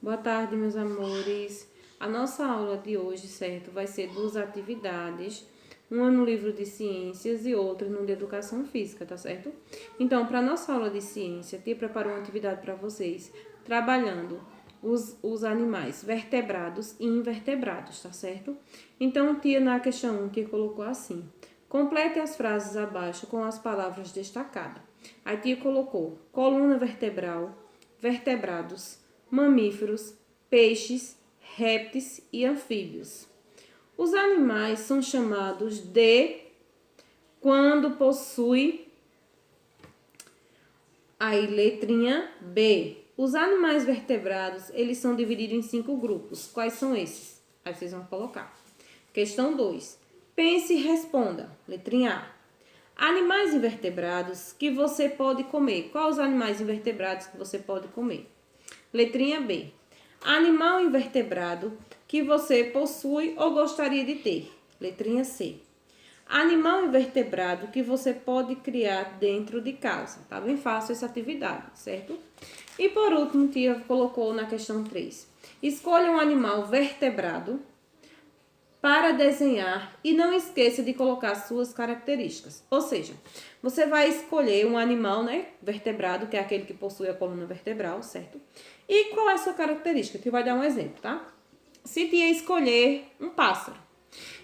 Boa tarde, meus amores. A nossa aula de hoje, certo, vai ser duas atividades, uma no livro de ciências e outra no de educação física, tá certo? Então, para a nossa aula de ciência, tia preparou uma atividade para vocês, trabalhando os animais vertebrados e invertebrados, tá certo? Então, tia, na questão 1, tia colocou assim: complete as frases abaixo com as palavras destacadas. A tia colocou coluna vertebral, vertebrados, mamíferos, peixes, répteis e anfíbios. Os animais são chamados de quando possui aí letrinha B. Os animais vertebrados, eles são divididos em 5 grupos. Quais são esses? Aí vocês vão colocar. Questão 2. Pense e responda. Letrinha A. Animais invertebrados que você pode comer. Quais os animais invertebrados que você pode comer? Letrinha B. Animal invertebrado que você possui ou gostaria de ter. Letrinha C. Animal invertebrado que você pode criar dentro de casa. Tá bem fácil essa atividade, certo? E por último, tia colocou na questão 3. Escolha um animal vertebrado para desenhar e não esqueça de colocar suas características. Ou seja, você vai escolher um animal, né, vertebrado, que é aquele que possui a coluna vertebral, certo? E qual é a sua característica? Que vai dar um exemplo, tá? Se tia escolher um pássaro,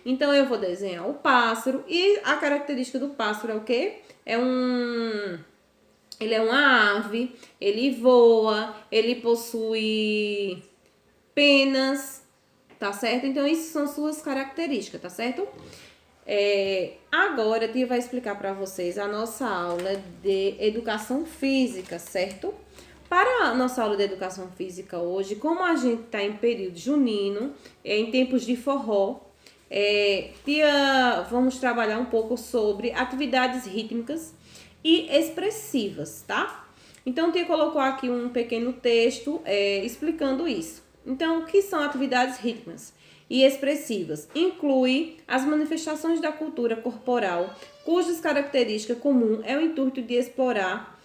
então eu vou desenhar o pássaro e a característica do pássaro é o quê? Ele é uma ave, ele voa, ele possui penas, tá certo? Então, isso são suas características, tá certo? Agora, a tia vai explicar para vocês a nossa aula de educação física, certo? Para a nossa aula de educação física hoje, como a gente está em período junino, em tempos de forró, vamos trabalhar um pouco sobre atividades rítmicas e expressivas, tá? Então, tia colocou aqui um pequeno texto explicando isso. Então, o que são atividades rítmicas e expressivas? Inclui as manifestações da cultura corporal, cujas características comuns é o intuito de explorar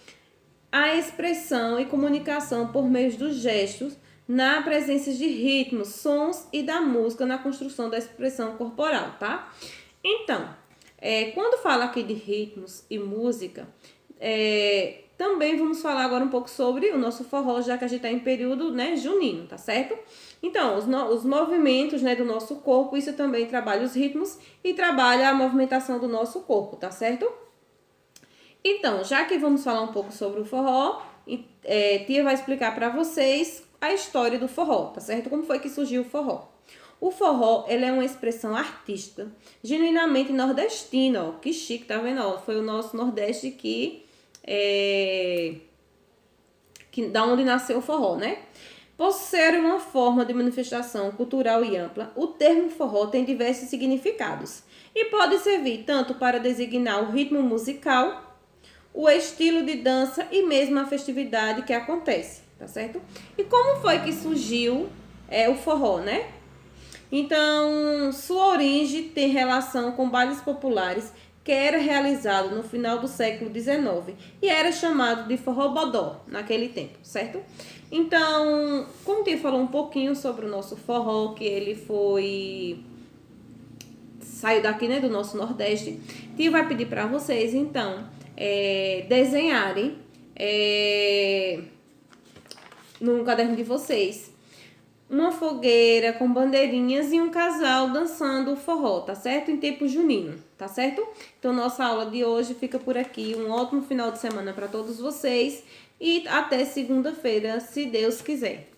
a expressão e comunicação por meio dos gestos, na presença de ritmos, sons e da música na construção da expressão corporal, tá? Então, quando fala aqui de ritmos e música, também vamos falar agora um pouco sobre o nosso forró, já que a gente está em período, né, junino, tá certo? Então, os movimentos, né, do nosso corpo, isso também trabalha os ritmos e trabalha a movimentação do nosso corpo, tá certo? Então, já que vamos falar um pouco sobre o forró, tia vai explicar para vocês a história do forró, tá certo? Como foi que surgiu o forró? O forró, ele é uma expressão artística, genuinamente nordestina, ó. Que chique, tá vendo? Ó, foi o nosso Nordeste da onde nasceu o forró, né? Por ser uma forma de manifestação cultural e ampla, o termo forró tem diversos significados e pode servir tanto para designar o ritmo musical, o estilo de dança e mesmo a festividade que acontece, tá certo? E como foi que surgiu o forró, né? Então, sua origem tem relação com bailes populares que era realizado no final do século XIX e era chamado de forró-bodó naquele tempo, certo? Então, como o Tia falou um pouquinho sobre o nosso forró, que ele saiu daqui, né, do nosso Nordeste, Tia vai pedir para vocês, então, desenharem no caderno de vocês uma fogueira com bandeirinhas e um casal dançando o forró, tá certo? Em tempo junino, tá certo? Então, nossa aula de hoje fica por aqui. Um ótimo final de semana para todos vocês e até segunda-feira, se Deus quiser.